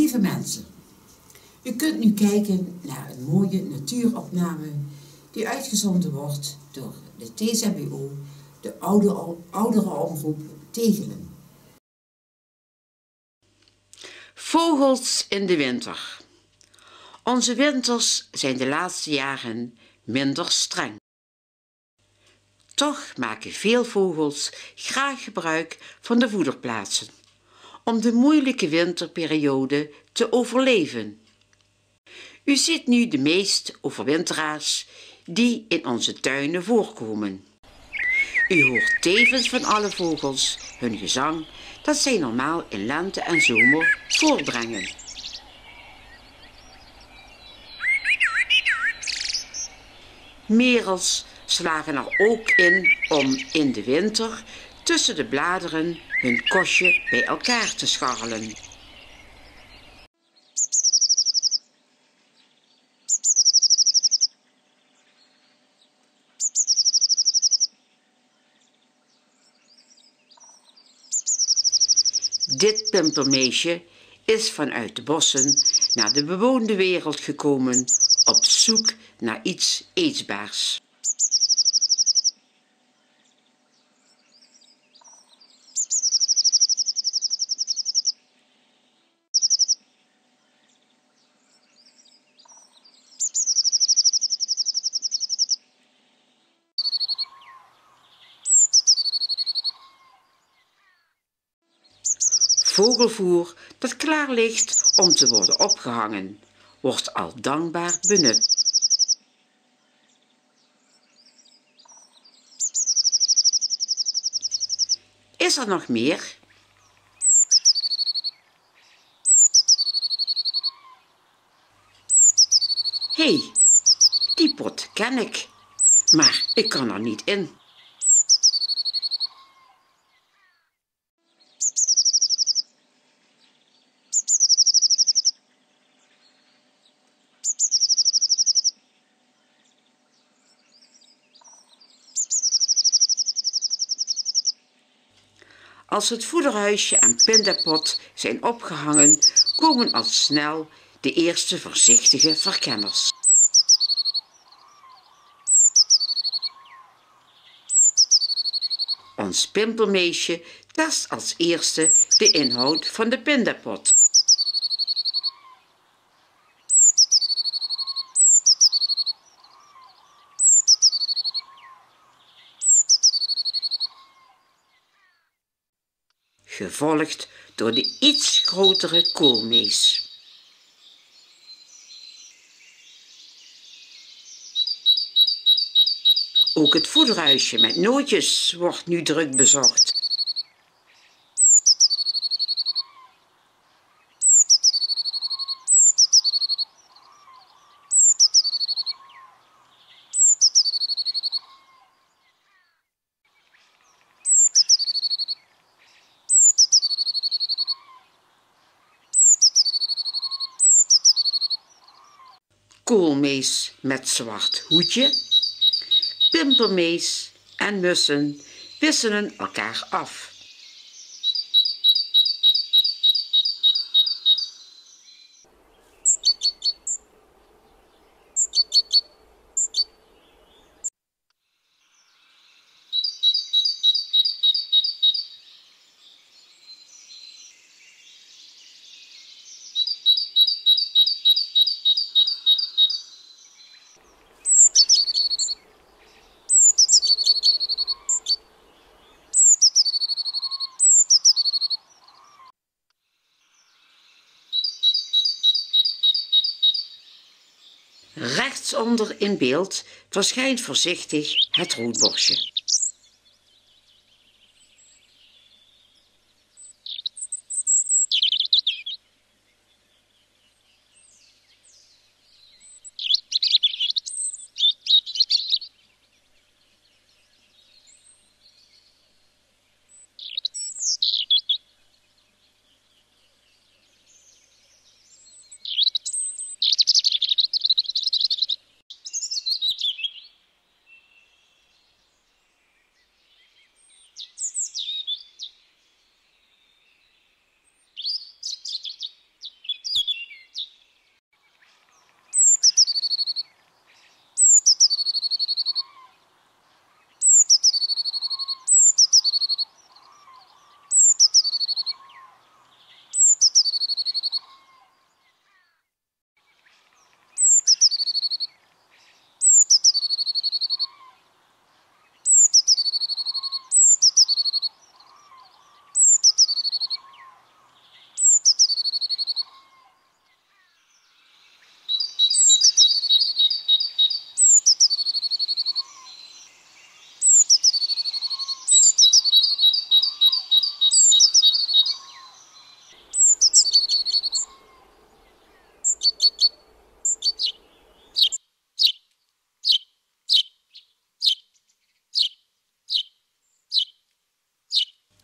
Lieve mensen, u kunt nu kijken naar een mooie natuuropname die uitgezonden wordt door de TZBO, de ouderenomroep Tegelen. Vogels in de winter. Onze winters zijn de laatste jaren minder streng. Toch maken veel vogels graag gebruik van de voederplaatsen om de moeilijke winterperiode te overleven. U ziet nu de meeste overwinteraars die in onze tuinen voorkomen. U hoort tevens van alle vogels hun gezang dat zij normaal in lente en zomer voortbrengen. Merels slagen er ook in om in de winter tussen de bladeren hun kostje bij elkaar te scharrelen. Dit pimpermeisje is vanuit de bossen naar de bewoonde wereld gekomen op zoek naar iets eetbaars. Vogelvoer dat klaar ligt om te worden opgehangen, wordt al dankbaar benut. Is er nog meer? Hé, die pot ken ik, maar ik kan er niet in. Als het voederhuisje en pindapot zijn opgehangen, komen al snel de eerste voorzichtige verkenners. Ons pimpelmeisje test als eerste de inhoud van de pindapot. Gevolgd door de iets grotere koolmees. Ook het voederhuisje met nootjes wordt nu druk bezocht. Koolmees met zwart hoedje, pimpermees en mussen wisselen elkaar af. Rechtsonder in beeld verschijnt voorzichtig het roodborstje.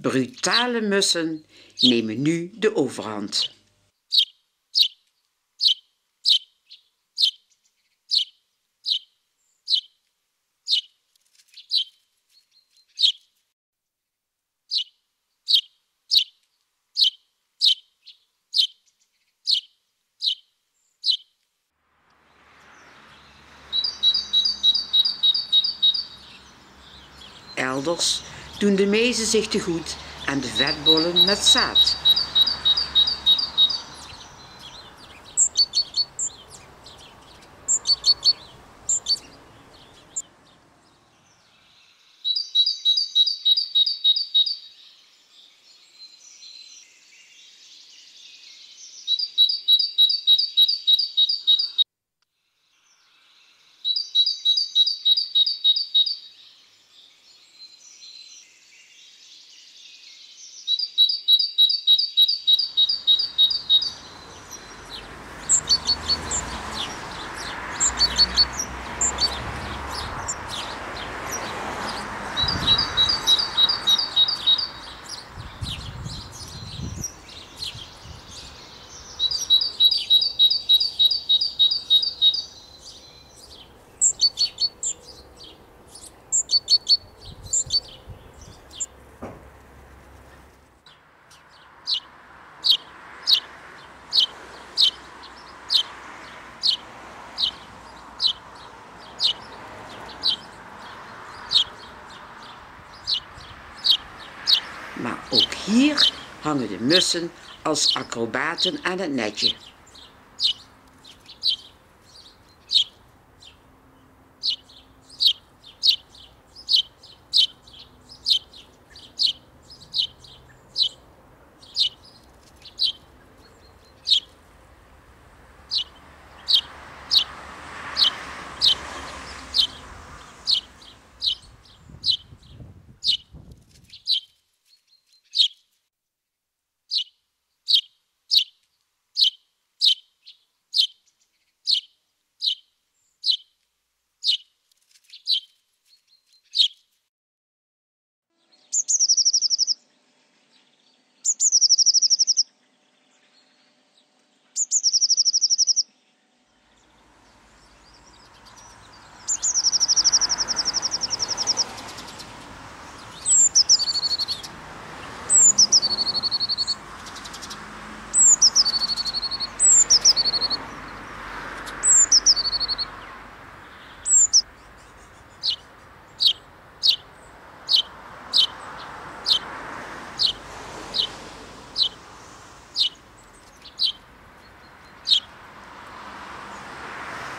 Brutale mussen nemen nu de overhand. Elders doen de mezen zich te goed aan de vetbollen met zaad. Maar ook hier hangen de mussen als acrobaten aan het netje.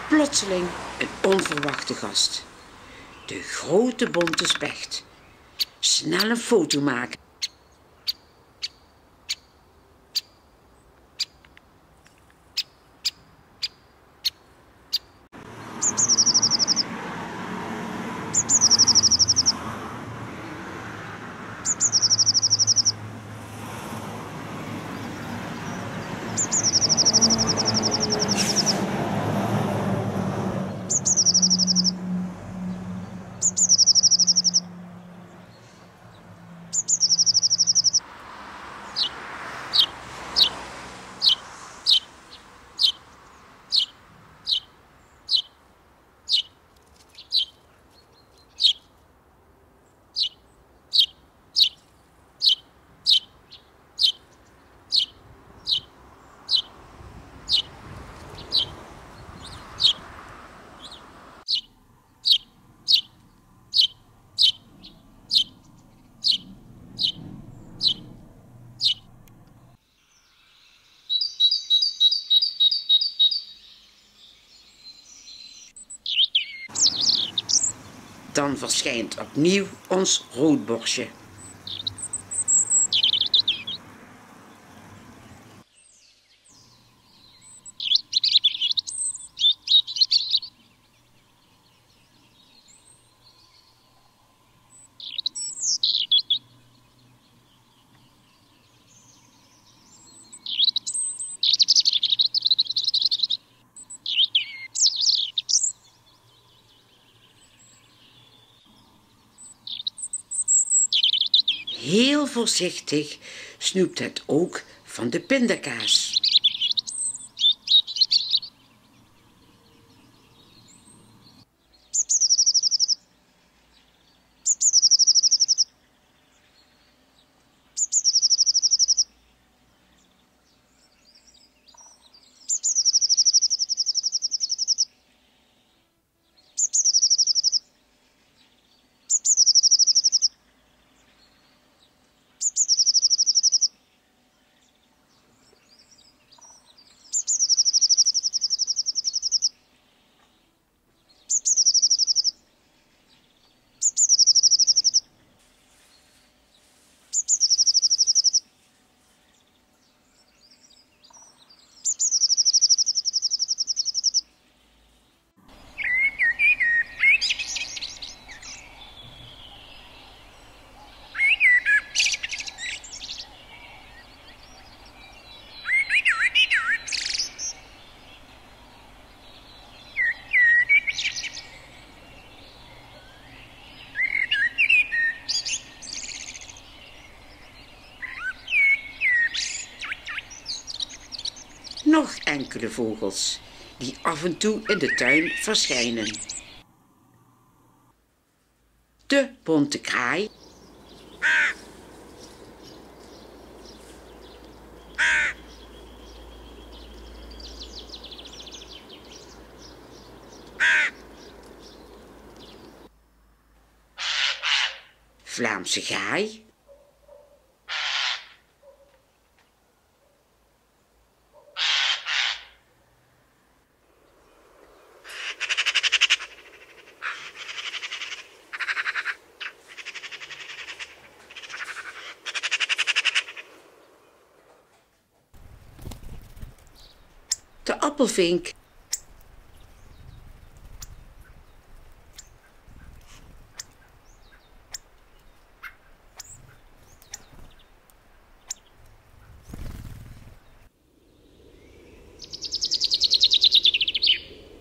Plotseling een onverwachte gast. De grote bonte specht. Snel een foto maken. Dan verschijnt opnieuw ons roodborstje. heel voorzichtig snoept het ook van de pindakaas. Nog enkele vogels die af en toe in de tuin verschijnen. De bonte kraai, Vlaamse gaai, de appelvink,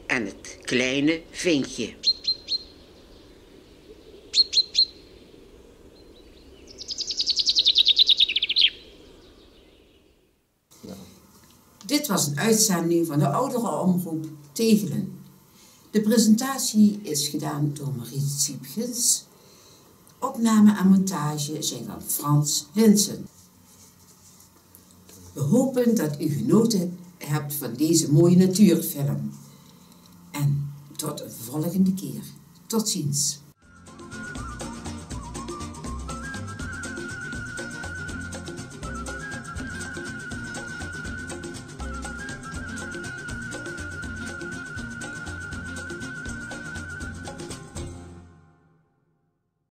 en het kleine vinkje. Dit was een uitzending van de oudere omroep Tegelen. De presentatie is gedaan door Marie Siepgens. Opname en montage zijn van Frans Linssen. We hopen dat u genoten hebt van deze mooie natuurfilm. En tot een volgende keer. Tot ziens.